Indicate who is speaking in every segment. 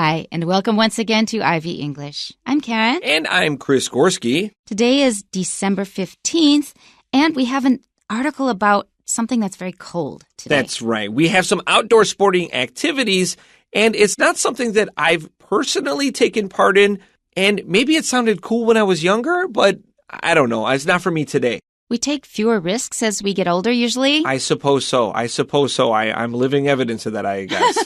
Speaker 1: Hi, and welcome once again to Ivy English. I'm Karen.
Speaker 2: And I'm Chris Gorski.
Speaker 1: Today is December 15th, and we have an article about something that's very cold today.
Speaker 2: That's right. We have some outdoor sporting activities, and it's not something that I've personally taken part in, and maybe it sounded cool when I was younger, but I don't know. It's not for me today.
Speaker 1: We take fewer risks as we get older, usually.
Speaker 2: I suppose so. I'm living evidence of that, I guess.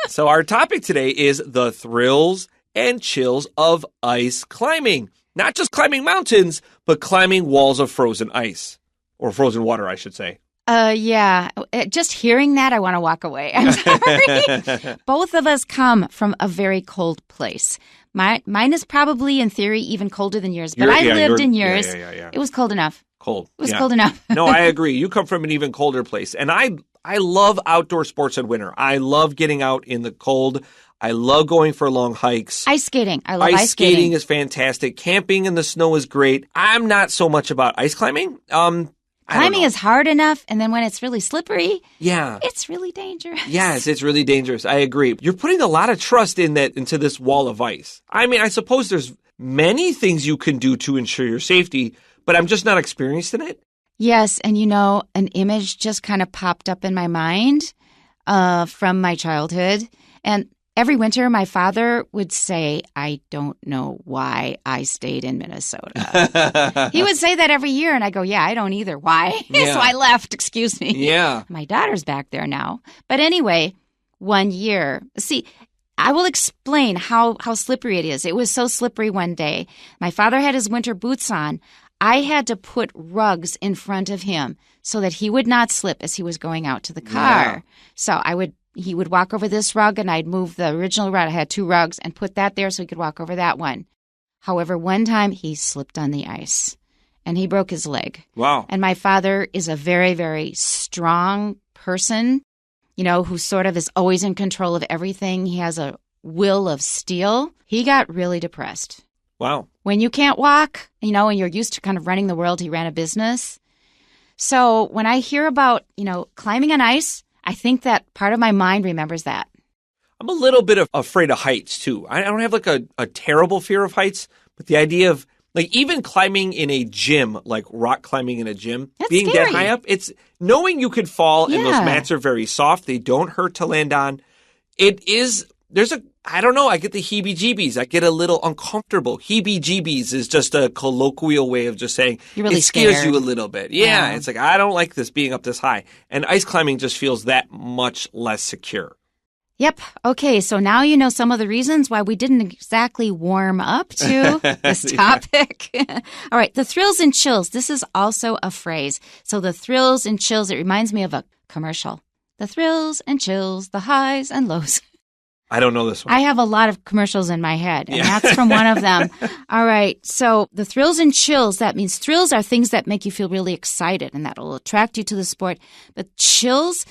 Speaker 2: So our topic today is the thrills and chills of ice climbing. Not just climbing mountains, but climbing walls of frozen ice. Or frozen water, I should say.
Speaker 1: Yeah. Just hearing that, I want to walk away. I'm sorry. Both of us come from a very cold place. Mine is probably, in theory, even colder than yours. But I lived in yours.
Speaker 2: Yeah.
Speaker 1: It was cold enough.
Speaker 2: Cold.
Speaker 1: It was cold enough.
Speaker 2: No, I agree. You come from an even colder place. And I love outdoor sports in winter. I love getting out in the cold. I love going for long hikes.
Speaker 1: Ice skating. I love ice skating.
Speaker 2: Ice skating is fantastic. Camping in the snow is great. I'm not so much about ice climbing.
Speaker 1: Climbing is hard enough, and then when it's really slippery,
Speaker 2: yeah,
Speaker 1: it's really dangerous.
Speaker 2: Yes, it's really dangerous. I agree. You're putting a lot of trust into this wall of ice. I mean, I suppose there's many things you can do to ensure your safety, but I'm just not experienced in it.
Speaker 1: Yes, and an image just kind of popped up in my mind from my childhood. And every winter, my father would say, I don't know why I stayed in Minnesota. He would say that every year, and I go, yeah, I don't either. Why?
Speaker 2: Yeah.
Speaker 1: So I left, excuse me.
Speaker 2: Yeah.
Speaker 1: My daughter's back there now. But anyway, one year, I will explain how slippery it is. It was so slippery one day. My father had his winter boots on. I had to put rugs in front of him so that he would not slip as he was going out to the car. Yeah. So he would walk over this rug, and I'd move the original rug. I had 2 rugs and put that there so he could walk over that one. However, one time he slipped on the ice and he broke his leg.
Speaker 2: Wow.
Speaker 1: And my father is a very, very strong person, who sort of is always in control of everything. He has a will of steel. He got really depressed.
Speaker 2: Wow.
Speaker 1: When you can't walk, and you're used to kind of running the world, he ran a business. So when I hear about, climbing on ice, I think that part of my mind remembers that.
Speaker 2: I'm a little bit afraid of heights, too. I don't have a terrible fear of heights, but the idea of even climbing in a gym, like rock climbing in a gym,
Speaker 1: that's
Speaker 2: being
Speaker 1: scary.
Speaker 2: that high up, it's knowing you could fall and those mats are very soft. They don't hurt to land on. I don't know, I get the heebie-jeebies. I get a little uncomfortable. Heebie-jeebies is just a colloquial way of just saying
Speaker 1: you're really
Speaker 2: it scares
Speaker 1: scared.
Speaker 2: You a little bit. Yeah, it's like, I don't like this being up this high. And ice climbing just feels that much less secure.
Speaker 1: Yep. Okay, so now you know some of the reasons why we didn't exactly warm up to this topic. All right, the thrills and chills. This is also a phrase. So the thrills and chills, it reminds me of a commercial. The thrills and chills, the highs and lows.
Speaker 2: I don't know this one.
Speaker 1: I have a lot of commercials in my head, and that's from one of them. All right, so the thrills and chills, that means thrills are things that make you feel really excited, and that will attract you to the sport. But chills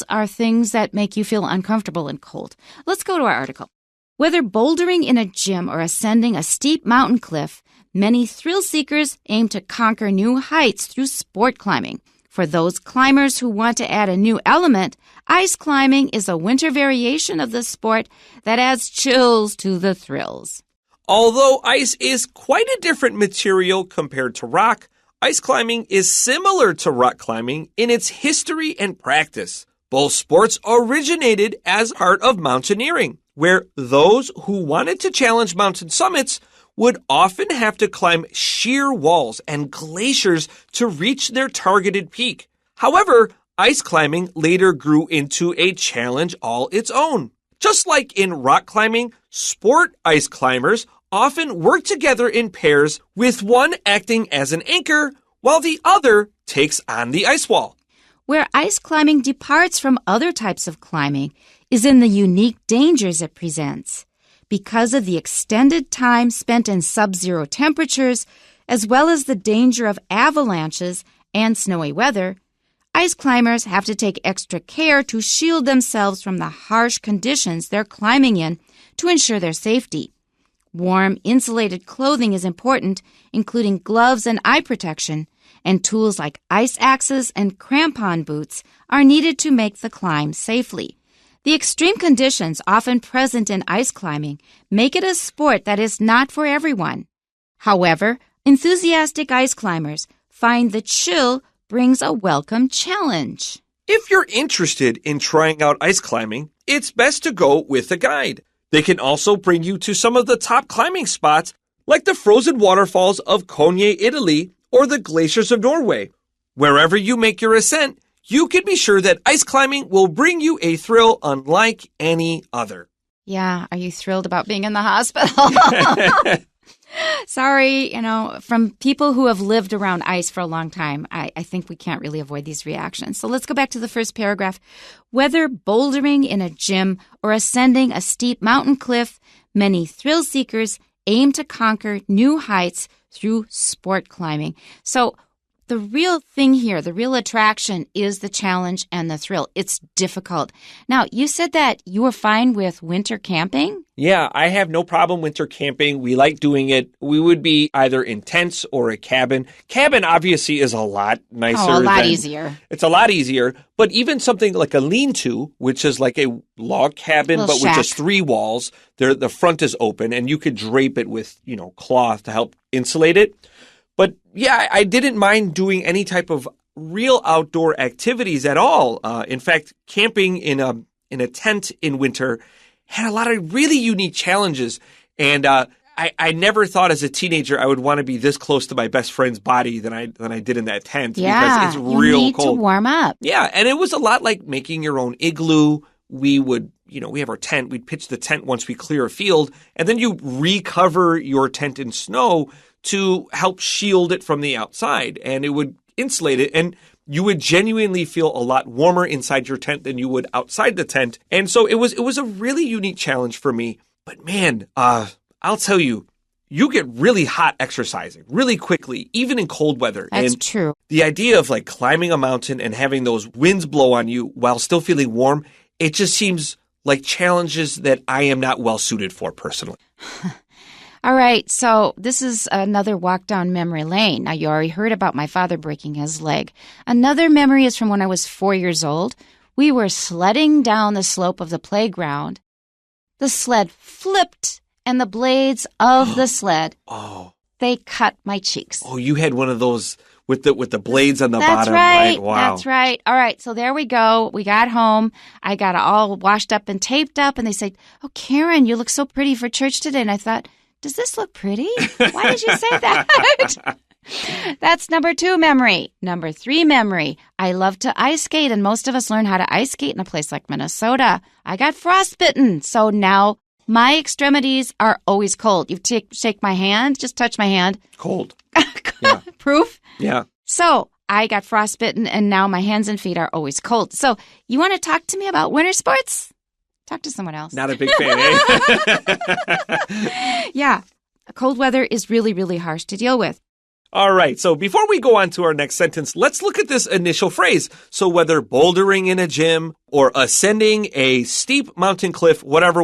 Speaker 1: are things that make you feel uncomfortable and cold. Let's go to our article. Whether bouldering in a gym or ascending a steep mountain cliff, many thrill seekers aim to conquer new heights through sport climbing. For those climbers who want to add a new element, ice climbing is a winter variation of the sport that adds chills to the thrills.
Speaker 2: Although ice is quite a different material compared to rock, ice climbing is similar to rock climbing in its history and practice. Both sports originated as part of mountaineering, where those who wanted to challenge mountain summits would often have to climb sheer walls and glaciers to reach their targeted peak. However, ice climbing later grew into a challenge all its own. Just like in rock climbing, sport ice climbers often work together in pairs, with one acting as an anchor while the other takes on the ice wall.
Speaker 1: Where ice climbing departs from other types of climbing is in the unique dangers it presents. Because of the extended time spent in sub-zero temperatures, as well as the danger of avalanches and snowy weather, ice climbers have to take extra care to shield themselves from the harsh conditions they're climbing in to ensure their safety. Warm, insulated clothing is important, including gloves and eye protection, and tools like ice axes and crampon boots are needed to make the climb safely. The extreme conditions often present in ice climbing make it a sport that is not for everyone. However, enthusiastic ice climbers find the chill brings a welcome challenge.
Speaker 2: If you're interested in trying out ice climbing, it's best to go with a guide. They can also bring you to some of the top climbing spots like the frozen waterfalls of Konye, Italy, or the glaciers of Norway. Wherever you make your ascent, you can be sure that ice climbing will bring you a thrill unlike any other.
Speaker 1: Yeah, are you thrilled about being in the hospital? Sorry, from people who have lived around ice for a long time, I think we can't really avoid these reactions. So let's go back to the first paragraph. Whether bouldering in a gym or ascending a steep mountain cliff, many thrill seekers aim to conquer new heights through sport climbing. So the real thing here, the real attraction is the challenge and the thrill. It's difficult. Now, you said that you were fine with winter camping?
Speaker 2: Yeah, I have no problem winter camping. We like doing it. We would be either in tents or a cabin. Cabin obviously is a lot nicer.
Speaker 1: Oh, a lot easier.
Speaker 2: It's a lot easier. But even something like a lean-to, which is like a log cabin, but with just 3 walls, the front is open, and you could drape it with, cloth to help insulate it. But yeah, I didn't mind doing any type of real outdoor activities at all. In fact, camping in a tent in winter had a lot of really unique challenges. And I never thought as a teenager I would want to be this close to my best friend's body than I did in that tent.
Speaker 1: Yeah,
Speaker 2: because it's real
Speaker 1: you need
Speaker 2: cold
Speaker 1: to warm up.
Speaker 2: Yeah, and it was a lot like making your own igloo. We would, we have our tent. We'd pitch the tent once we clear a field, and then you recover your tent in snow to help shield it from the outside, and it would insulate it, and you would genuinely feel a lot warmer inside your tent than you would outside the tent. And so it was a really unique challenge for me. But man, I'll tell you, you get really hot exercising really quickly, even in cold weather.
Speaker 1: That's
Speaker 2: and
Speaker 1: true.
Speaker 2: The idea of like climbing a mountain and having those winds blow on you while still feeling warm, it just seems like challenges that I am not well suited for personally.
Speaker 1: All right, so this is another walk down memory lane. Now, you already heard about my father breaking his leg. Another memory is from when I was 4 years old. We were sledding down the slope of the playground. The sled flipped, and the blades of the sled, they cut my cheeks.
Speaker 2: Oh, you had one of those with the blades on the
Speaker 1: That's
Speaker 2: bottom,
Speaker 1: right?
Speaker 2: Wow.
Speaker 1: That's right. All right, so there we go. We got home. I got all washed up and taped up, and they said, "Oh, Karen, you look so pretty for church today." And I thought, does this look pretty? Why did you say that? That's number 2 memory. Number 3 memory. I love to ice skate, and most of us learn how to ice skate in a place like Minnesota. I got frostbitten, so now my extremities are always cold. You shake my hand, just touch my hand.
Speaker 2: Cold. Yeah.
Speaker 1: Proof?
Speaker 2: Yeah.
Speaker 1: So I got frostbitten, and now my hands and feet are always cold. So you want to talk to me about winter sports? Talk to someone else.
Speaker 2: Not a big fan, eh?
Speaker 1: Yeah. Cold weather is really, really harsh to deal with.
Speaker 2: All right, so before we go on to our next sentence, let's look at this initial phrase. So whether bouldering in a gym or ascending a steep mountain cliff, whatever.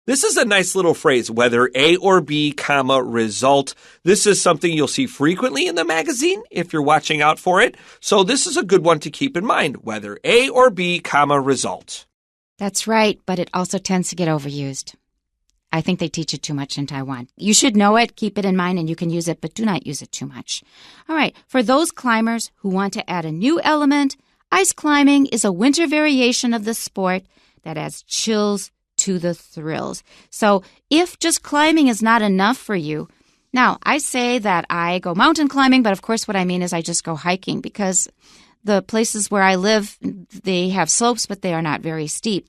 Speaker 2: This is a nice little phrase, whether A or B, comma, result. This is something you'll see frequently in the magazine if you're watching out for it. So this is a good one to keep in mind, whether A or B, comma, result.
Speaker 1: That's right, but it also tends to get overused. I think they teach it too much in Taiwan. You should know it, keep it in mind, and you can use it, but do not use it too much. All right, for those climbers who want to add a new element, ice climbing is a winter variation of the sport that adds chills to the thrills. So if just climbing is not enough for you, now I say that I go mountain climbing, but of course what I mean is I just go hiking because the places where I live, they have slopes, but they are not very steep.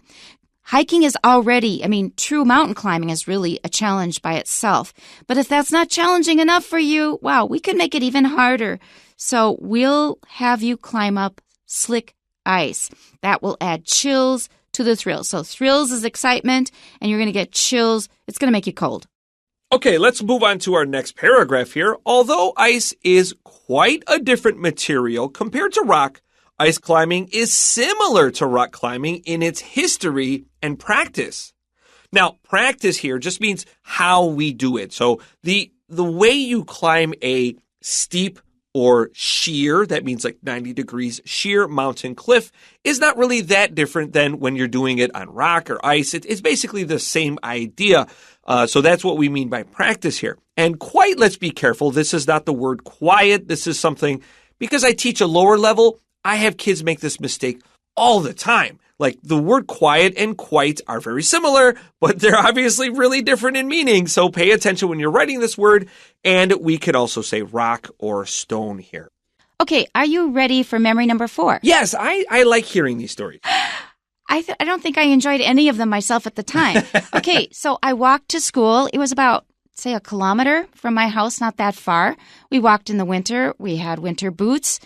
Speaker 1: Hiking is already, true mountain climbing is really a challenge by itself. But if that's not challenging enough for you, wow, we can make it even harder. So we'll have you climb up slick ice. That will add chills to the thrills. So thrills is excitement, and you're going to get chills. It's going to make you cold.
Speaker 2: Okay, let's move on to our next paragraph here. Although ice is quite a different material compared to rock, ice climbing is similar to rock climbing in its history and practice. Now, practice here just means how we do it. So the way you climb a steep or sheer, that means like 90 degrees sheer mountain cliff, is not really that different than when you're doing it on rock or ice. It's basically the same idea. So that's what we mean by practice here. And quite, let's be careful. This is not the word quiet. This is something, because I teach a lower level, I have kids make this mistake all the time. Like the word quiet and quite are very similar, but they're obviously really different in meaning. So pay attention when you're writing this word. And we could also say rock or stone here.
Speaker 1: Okay, are you ready for memory number 4?
Speaker 2: Yes, I like hearing these stories.
Speaker 1: I don't think I enjoyed any of them myself at the time. Okay, so I walked to school. It was about, say, a kilometer from my house, not that far. We walked in the winter. We had winter boots.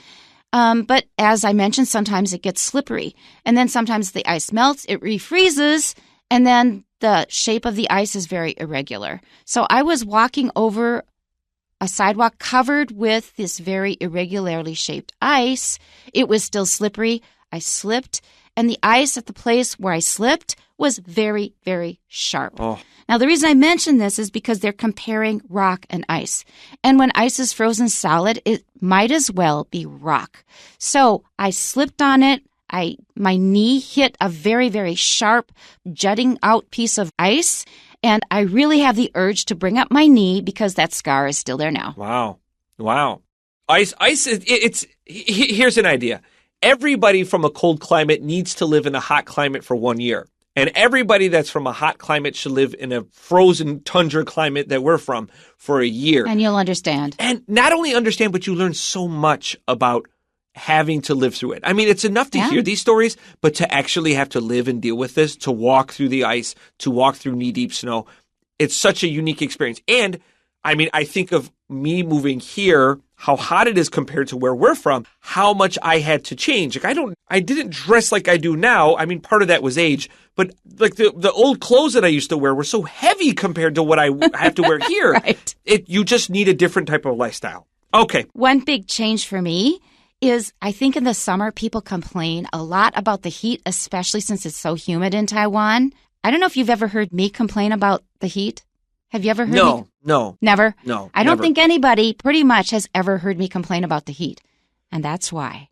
Speaker 1: But as I mentioned, sometimes it gets slippery. And then sometimes the ice melts, it refreezes, and then the shape of the ice is very irregular. So I was walking over a sidewalk covered with this very irregularly shaped ice. It was still slippery. I slipped, and the ice at the place where I slipped was very, very sharp.
Speaker 2: Oh.
Speaker 1: Now, the reason I mention this is because they're comparing rock and ice. And when ice is frozen solid, it might as well be rock. So I slipped on it. My knee hit a very, very sharp, jutting out piece of ice. And I really have the urge to bring up my knee because that scar is still there now.
Speaker 2: Wow. Ice, here's an idea. Everybody from a cold climate needs to live in a hot climate for 1 year. And everybody that's from a hot climate should live in a frozen tundra climate that we're from for a year.
Speaker 1: And you'll understand.
Speaker 2: And not only understand, but you learn so much about having to live through it. I mean, it's enough to hear these stories, but to actually have to live and deal with this, to walk through the ice, to walk through knee-deep snow, it's such a unique experience. And I mean, I think of me moving here, how hot it is compared to where we're from, how much I had to change. Like I didn't dress like I do now. I mean, part of that was age, but like the old clothes that I used to wear were so heavy compared to what I have to wear here.
Speaker 1: Right.
Speaker 2: You just need a different type of lifestyle. Okay.
Speaker 1: One big change for me is I think in the summer, people complain a lot about the heat, especially since it's so humid in Taiwan. I don't know if you've ever heard me complain about the heat. Have you ever heard me?
Speaker 2: No.
Speaker 1: Never?
Speaker 2: No.
Speaker 1: I don't think anybody pretty much has ever heard me complain about the heat. And that's why.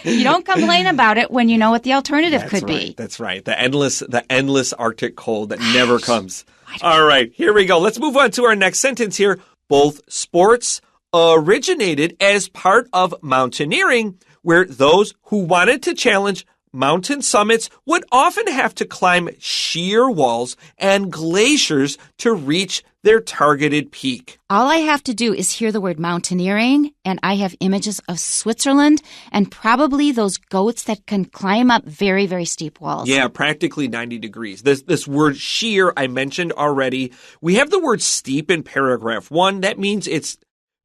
Speaker 1: You don't complain about it when you know what the alternative could be.
Speaker 2: That's right. The endless Arctic cold that never comes. All right, here we go. Let's move on to our next sentence here. Both sports originated as part of mountaineering, where those who wanted to challenge mountain summits would often have to climb sheer walls and glaciers to reach their targeted peak.
Speaker 1: All I have to do is hear the word mountaineering, and I have images of Switzerland and probably those goats that can climb up very, very steep walls.
Speaker 2: Yeah, practically 90 degrees. This word sheer I mentioned already. We have the word steep in paragraph 1. That means it's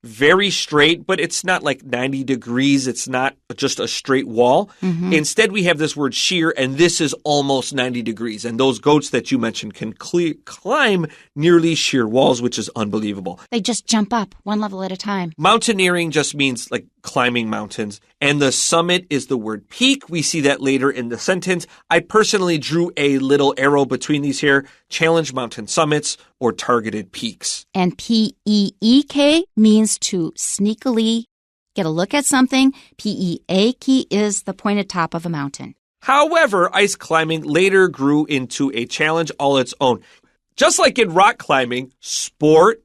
Speaker 2: very straight, but it's not like 90 degrees. It's not just a straight wall. Mm-hmm. Instead, we have this word sheer, and this is almost 90 degrees. And those goats that you mentioned can climb nearly sheer walls, which is unbelievable.
Speaker 1: They just jump up one level at a time.
Speaker 2: Mountaineering just means like climbing mountains. And the summit is the word peak. We see that later in the sentence. I personally drew a little arrow between these here. Challenge mountain summits or targeted peaks.
Speaker 1: And P-E-E-K means to sneakily get a look at something. P-E-A-K is the pointed top of a mountain.
Speaker 2: However, ice climbing later grew into a challenge all its own. Just like in rock climbing, sport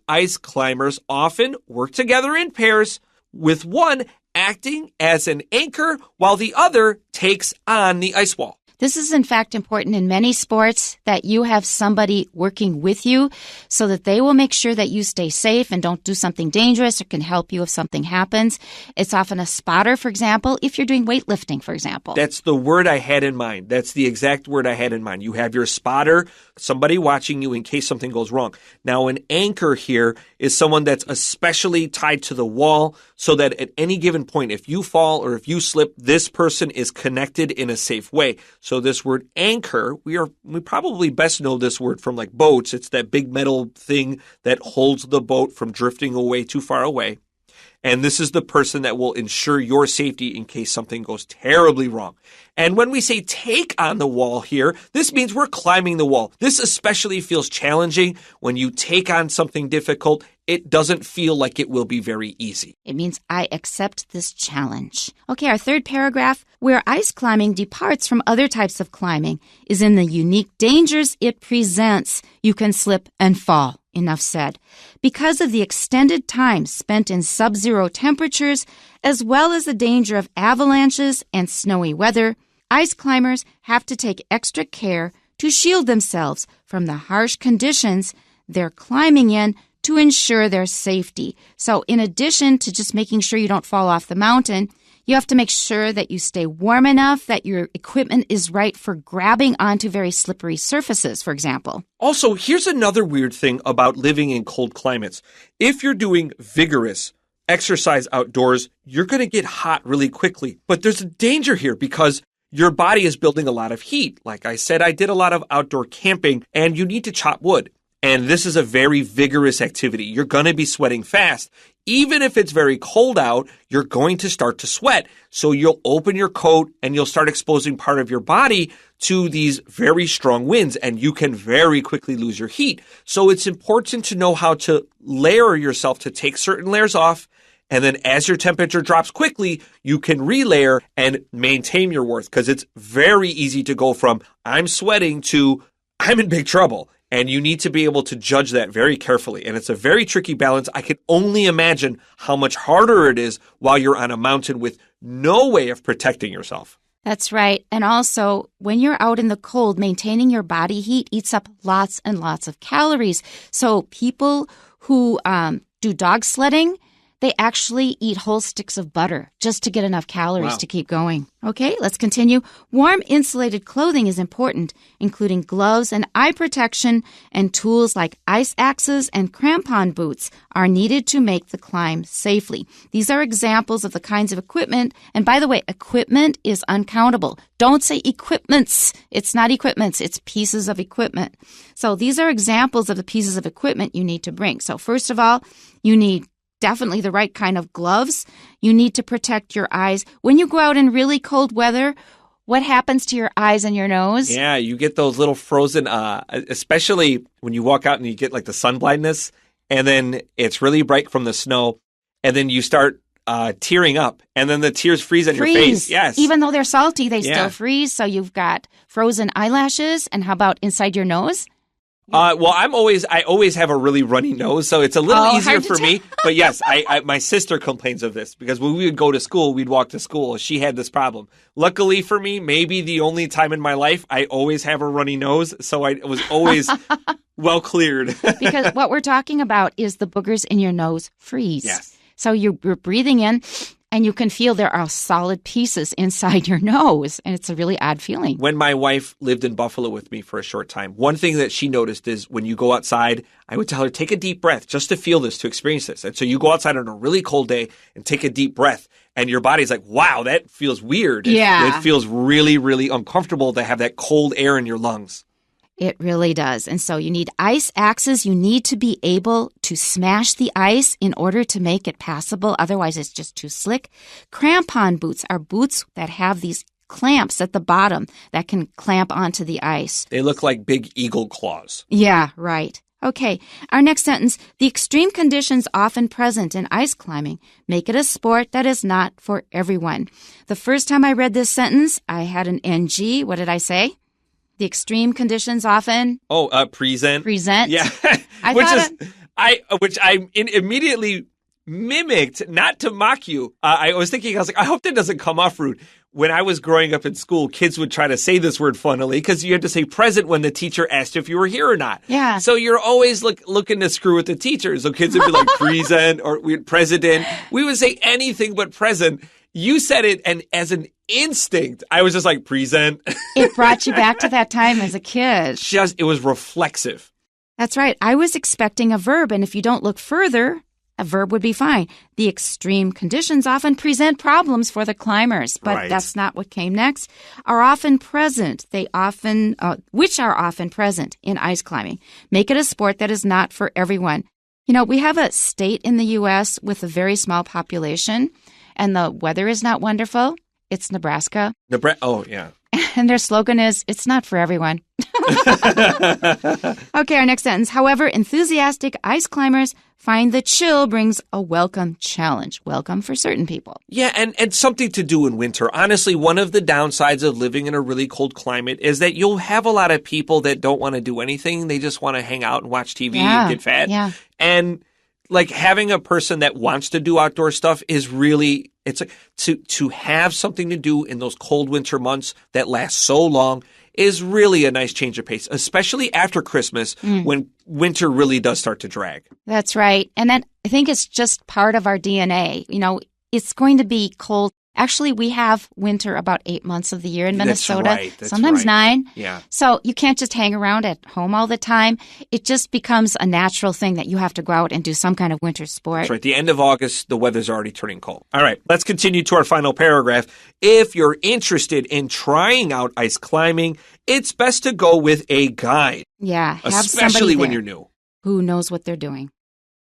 Speaker 2: ice climbers often work together in pairs, with one acting as an anchor while the other takes on the ice wall.
Speaker 1: This is, in fact, important in many sports that you have somebody working with you so that they will make sure that you stay safe and don't do something dangerous or can help you if something happens. It's often a spotter, for example, if you're doing weightlifting, for example.
Speaker 2: That's the word I had in mind. That's the exact word I had in mind. You have your spotter, somebody watching you in case something goes wrong. Now, an anchor here is someone that's especially tied to the wall so that at any given point, if you fall or if you slip, this person is connected in a safe way. So this word anchor, we probably best know this word from like boats. It's that big metal thing that holds the boat from drifting away too far away. And this is the person that will ensure your safety in case something goes terribly wrong. And when we say take on the wall here, this means we're climbing the wall. This especially feels challenging when you take on something difficult. It doesn't feel like it will be very easy.
Speaker 1: It means I accept this challenge. Okay, our third paragraph, where ice climbing departs from other types of climbing, is in the unique dangers it presents. You can slip and fall. Enough said. Because of the extended time spent in sub-zero temperatures, as well as the danger of avalanches and snowy weather, ice climbers have to take extra care to shield themselves from the harsh conditions they're climbing in to ensure their safety. So in addition to just making sure you don't fall off the mountain, you have to make sure that you stay warm enough, that your equipment is right for grabbing onto very slippery surfaces, for example.
Speaker 2: Also, here's another weird thing about living in cold climates. If you're doing vigorous exercise outdoors, you're going to get hot really quickly. But there's a danger here because your body is building a lot of heat. Like I said, I did a lot of outdoor camping, and you need to chop wood. And this is a very vigorous activity. You're going to be sweating fast. Even if it's very cold out, you're going to start to sweat. So you'll open your coat and you'll start exposing part of your body to these very strong winds, and you can very quickly lose your heat. So it's important to know how to layer yourself, to take certain layers off. And then as your temperature drops quickly, you can relayer and maintain your worth, because it's very easy to go from I'm sweating to I'm in big trouble. And you need to be able to judge that very carefully. And it's a very tricky balance. I can only imagine how much harder it is while you're on a mountain with no way of protecting yourself.
Speaker 1: That's right. And also, when you're out in the cold, maintaining your body heat eats up lots and lots of calories. So people who do dog sledding, they actually eat whole sticks of butter just to get enough calories to keep going. Okay, let's continue. Warm insulated clothing is important, including gloves and eye protection, and tools like ice axes and crampon boots are needed to make the climb safely. These are examples of the kinds of equipment. And by the way, equipment is uncountable. Don't say equipments. It's not equipments. It's pieces of equipment. So these are examples of the pieces of equipment you need to bring. So first of all, you need definitely the right kind of gloves. You need to protect your eyes. When you go out in really cold weather, what happens to your eyes and your nose?
Speaker 2: Yeah, you get those little frozen, especially when you walk out and you get like the sun blindness, and then it's really bright from the snow, and then you start tearing up, and then the tears freeze on your face. Yes.
Speaker 1: Even though they're salty, they still freeze. So you've got frozen eyelashes. And how about inside your nose?
Speaker 2: Well, I always have a really runny nose, so it's a little easier for me. But yes, my sister complains of this because when we would go to school, we'd walk to school. She had this problem. Luckily for me, maybe the only time in my life, I always have a runny nose, so I was always well cleared.
Speaker 1: Because what we're talking about is the boogers in your nose freeze.
Speaker 2: Yes.
Speaker 1: So you're breathing in, and you can feel there are solid pieces inside your nose, and it's a really odd feeling.
Speaker 2: When my wife lived in Buffalo with me for a short time, one thing that she noticed is when you go outside, I would tell her, take a deep breath just to feel this, to experience this. And so you go outside on a really cold day and take a deep breath, and your body's like, wow, that feels weird. It feels really, really uncomfortable to have that cold air in your lungs.
Speaker 1: It really does. And so you need ice axes. You need to be able to smash the ice in order to make it passable. Otherwise, it's just too slick. Crampon boots are boots that have these clamps at the bottom that can clamp onto the ice.
Speaker 2: They look like big eagle claws.
Speaker 1: Yeah, right. Okay, our next sentence. The extreme conditions often present in ice climbing make it a sport that is not for everyone. The first time I read this sentence, I had an NG. What did I say? The extreme conditions often
Speaker 2: present.
Speaker 1: Yeah.
Speaker 2: Which I immediately mimicked, not to mock you. I was thinking, I was like, I hope that doesn't come off rude. When I was growing up in school, kids would try to say this word funnily because you had to say present when the teacher asked if you were here or not.
Speaker 1: Yeah.
Speaker 2: So you're always looking to screw with the teacher. So kids would be like present or president. We would say anything but present. You said it, and as an instinct, I was just like, present.
Speaker 1: It brought you back to that time as a kid.
Speaker 2: It was reflexive.
Speaker 1: That's right. I was expecting a verb, and if you don't look further, a verb would be fine. The extreme conditions often present problems for the climbers, but that's not what came next. Are often present. Which are often present in ice climbing. Make it a sport that is not for everyone. You know, we have a state in the U.S. with a very small population, and the weather is not wonderful. It's Nebraska.
Speaker 2: Oh, yeah.
Speaker 1: And their slogan is, it's not for everyone. Okay, our next sentence. However, enthusiastic ice climbers find the chill brings a welcome challenge. Welcome for certain people.
Speaker 2: Yeah, and something to do in winter. Honestly, one of the downsides of living in a really cold climate is that you'll have a lot of people that don't want to do anything. They just want to hang out and watch TV and get fat.
Speaker 1: Yeah.
Speaker 2: And like having a person that wants to do outdoor stuff is really, it's like to have something to do in those cold winter months that last so long is really a nice change of pace, especially after Christmas when winter really does start to drag.
Speaker 1: That's right. And then I think it's just part of our DNA. You know, it's going to be cold. Actually, we have winter about 8 months of the year in Minnesota.
Speaker 2: That's right.
Speaker 1: Sometimes 9.
Speaker 2: Yeah.
Speaker 1: So you can't just hang around at home all the time. It just becomes a natural thing that you have to go out and do some kind of winter sport.
Speaker 2: That's right. The end of August, the weather's already turning cold. All right, let's continue to our final paragraph. If you're interested in trying out ice climbing, it's best to go with a guide.
Speaker 1: Yeah, have
Speaker 2: especially when
Speaker 1: somebody
Speaker 2: you're new.
Speaker 1: who knows what they're doing.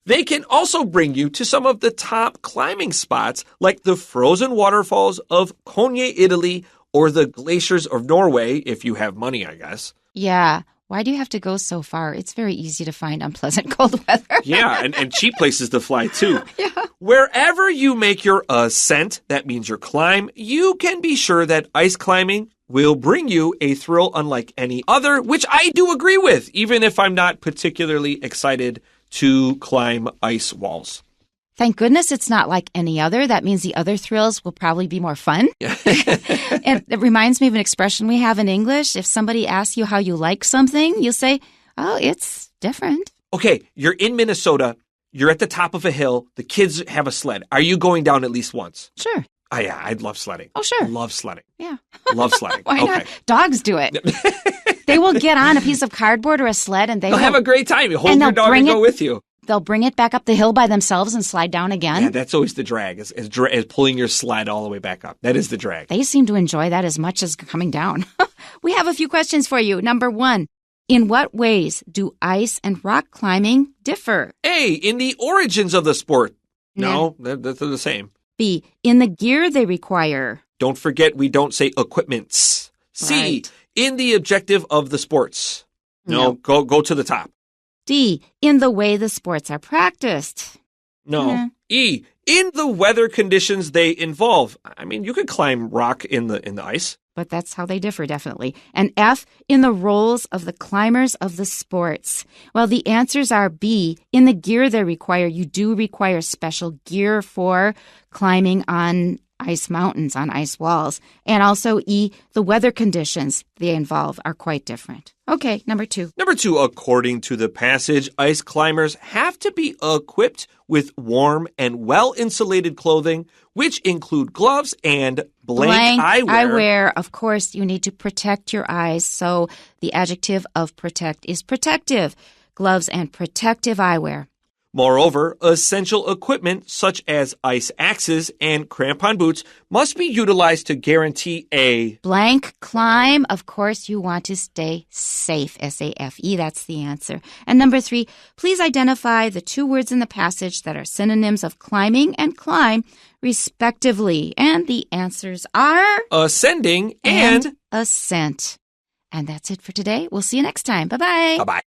Speaker 2: They can also bring you to some of the top climbing spots like the frozen waterfalls of Konya, Italy, or the glaciers of Norway, if you have money, I guess.
Speaker 1: Yeah. Why do you have to go so far? It's very easy to find unpleasant cold weather.
Speaker 2: Yeah, and cheap places to fly, too.
Speaker 1: Yeah.
Speaker 2: Wherever you make your ascent, that means your climb, you can be sure that ice climbing will bring you a thrill unlike any other, which I do agree with, even if I'm not particularly excited to climb ice walls.
Speaker 1: Thank goodness it's not like any other. That means the other thrills will probably be more fun. It reminds me of an expression we have in English. If somebody asks you how you like something, you'll say, oh, it's different.
Speaker 2: Okay, you're in Minnesota. You're at the top of a hill. The kids have a sled. Are you going down at least once?
Speaker 1: Sure.
Speaker 2: Oh, yeah, I'd love sledding.
Speaker 1: Oh, sure.
Speaker 2: Love sledding.
Speaker 1: Yeah.
Speaker 2: Love sledding.
Speaker 1: Why not? Dogs do it. They will get on a piece of cardboard or a sled and they'll
Speaker 2: have a great time. You hold your dog and go with you.
Speaker 1: They'll bring it back up the hill by themselves and slide down again.
Speaker 2: Yeah, that's always the drag, is pulling your sled all the way back up. That is the drag.
Speaker 1: They seem to enjoy that as much as coming down. We have a few questions for you. Number 1, in what ways do ice and rock climbing differ?
Speaker 2: A, in the origins of the sport. No, they're the same.
Speaker 1: B, in the gear they require.
Speaker 2: Don't forget we don't say equipments. C,
Speaker 1: Right.
Speaker 2: in the objective of the sports. No, go to the top.
Speaker 1: D, in the way the sports are practiced.
Speaker 2: No. E, in the weather conditions they involve. I mean, you could climb rock in the ice.
Speaker 1: But that's how they differ, definitely. And F, in the roles of the climbers of the sports. Well, the answers are B, in the gear they require. You do require special gear for climbing on ice mountains, on ice walls. And also E, the weather conditions they involve are quite different. Okay, number 2.
Speaker 2: Number 2, according to the passage, ice climbers have to be equipped with warm and well-insulated clothing, which include gloves and blank eyewear.
Speaker 1: Of course, you need to protect your eyes, so the adjective of protect is protective. Gloves and protective eyewear.
Speaker 2: Moreover, essential equipment such as ice axes and crampon boots must be utilized to guarantee a
Speaker 1: blank climb. Of course, you want to stay safe. S-A-F-E, that's the answer. And number 3, please identify the 2 words in the passage that are synonyms of climbing and climb, respectively. And the answers are
Speaker 2: ascending and
Speaker 1: ascent. And that's it for today. We'll see you next time. Bye-bye.
Speaker 2: Bye-bye.